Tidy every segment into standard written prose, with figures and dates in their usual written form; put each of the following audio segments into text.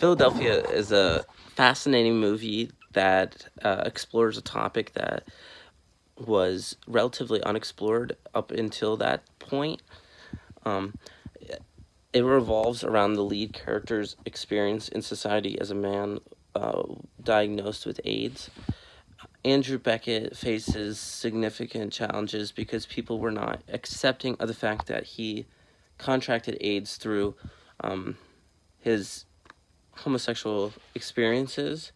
Philadelphia is a fascinating movie that explores a topic that was relatively unexplored up until that point. Um, it revolves around the lead character's experience in society as a man uh, diagnosed with AIDS. Andrew Beckett faces significant challenges because people were not accepting of the fact that he contracted AIDS through um, his homosexual experiences.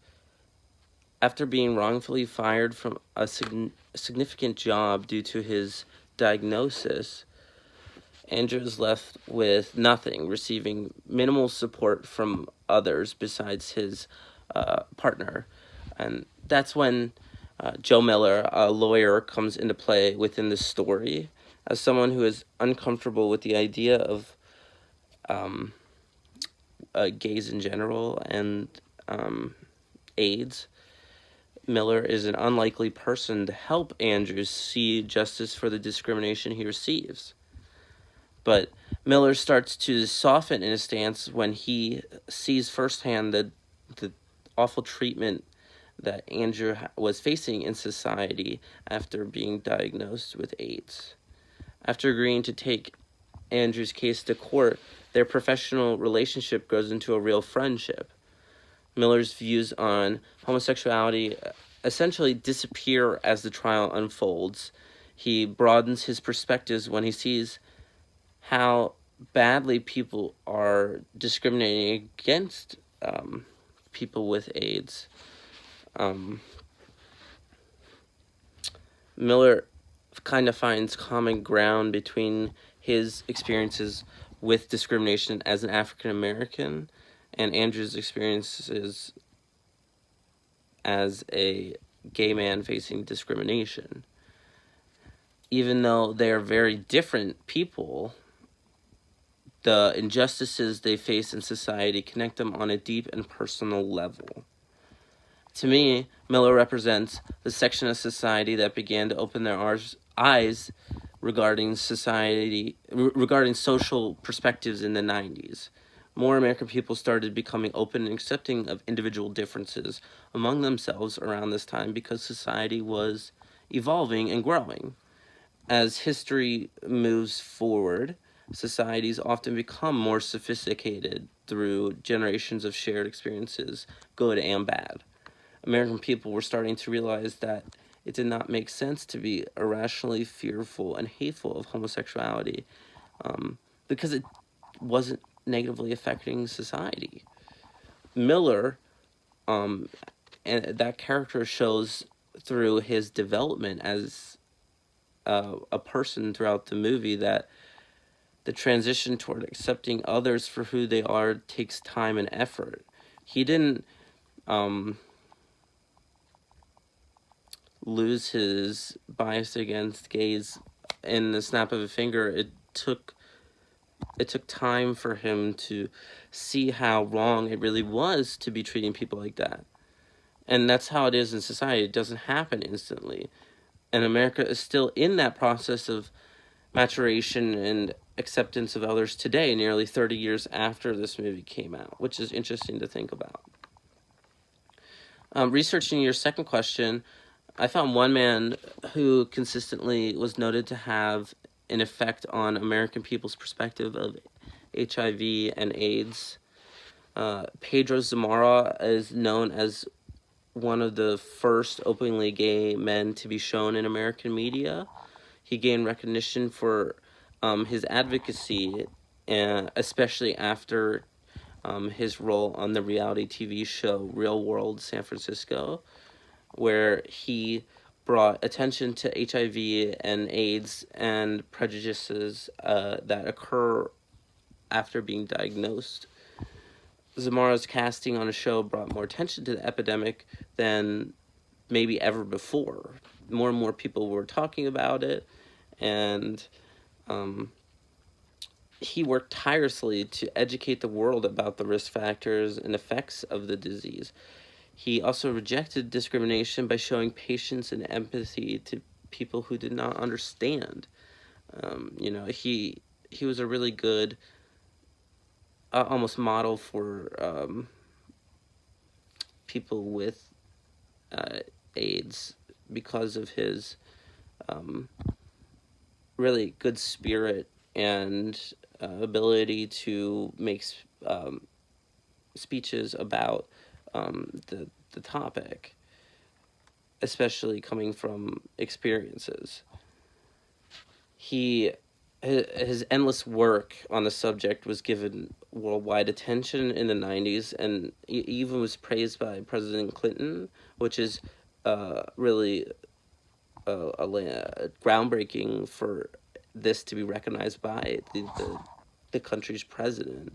After being wrongfully fired from a significant job due to his diagnosis, Andrew is left with nothing, receiving minimal support from others besides his partner. And that's when Joe Miller, a lawyer, comes into play within the story as someone who is uncomfortable with the idea of um, gays in general and AIDS. Miller is an unlikely person to help Andrews see justice for the discrimination he receives. But Miller starts to soften in his stance when he sees firsthand the awful treatment that Andrew was facing in society after being diagnosed with AIDS. After agreeing to take Andrew's case to court, their professional relationship grows into a real friendship. Miller's views on homosexuality essentially disappear as the trial unfolds. He broadens his perspectives when he sees how badly people are discriminating against people with AIDS. Miller kind of finds common ground between his experiences with discrimination as an African American and Andrew's experiences as a gay man facing discrimination. Even though they are very different people, the injustices they face in society connect them on a deep and personal level. To me, Miller represents the section of society that began to open their eyes regarding social perspectives in the 90s. More American people started becoming open and accepting of individual differences among themselves around this time because society was evolving and growing. As history moves forward, societies often become more sophisticated through generations of shared experiences, good and bad. American people were starting to realize that it did not make sense to be irrationally fearful and hateful of homosexuality because it wasn't negatively affecting society. Miller, and that character shows through his development as a person throughout the movie that the transition toward accepting others for who they are takes time and effort. He didn't lose his bias against gays in the snap of a finger. It took time for him to see how wrong it really was to be treating people like that. And that's how it is in society. It doesn't happen instantly. And America is still in that process of maturation and acceptance of others today, nearly 30 years after this movie came out, which is interesting to think about. Researching your second question, I found one man who consistently was noted to have an effect on American people's perspective of HIV and AIDS. Pedro Zamora is known as one of the first openly gay men to be shown in American media. He gained recognition for his advocacy, especially after his role on the reality TV show Real World San Francisco, where he brought attention to HIV and AIDS and prejudices that occur after being diagnosed. Zamara's casting on a show brought more attention to the epidemic than maybe ever before. More and more people were talking about it, and he worked tirelessly to educate the world about the risk factors and effects of the disease. He also rejected discrimination by showing patience and empathy to people who did not understand. He was a really good almost model for people with AIDS because of his really good spirit and ability to make speeches about the topic, especially coming from experiences. His endless work on the subject was given worldwide attention in the 90s, and even was praised by President Clinton, which is really groundbreaking for this to be recognized by the country's president.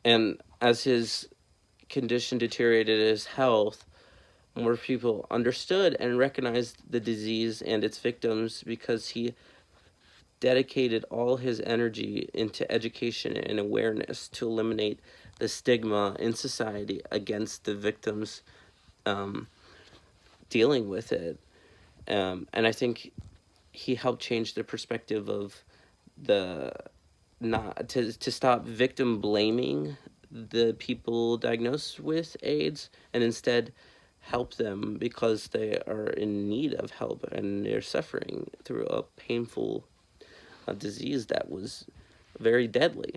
And as his condition deteriorated his health, more people understood and recognized the disease and its victims because he dedicated all his energy into education and awareness to eliminate the stigma in society against the victims dealing with it. And I think he helped change the perspective of the not to stop victim blaming the people diagnosed with AIDS, and instead help them because they are in need of help and they're suffering through a painful disease that was very deadly.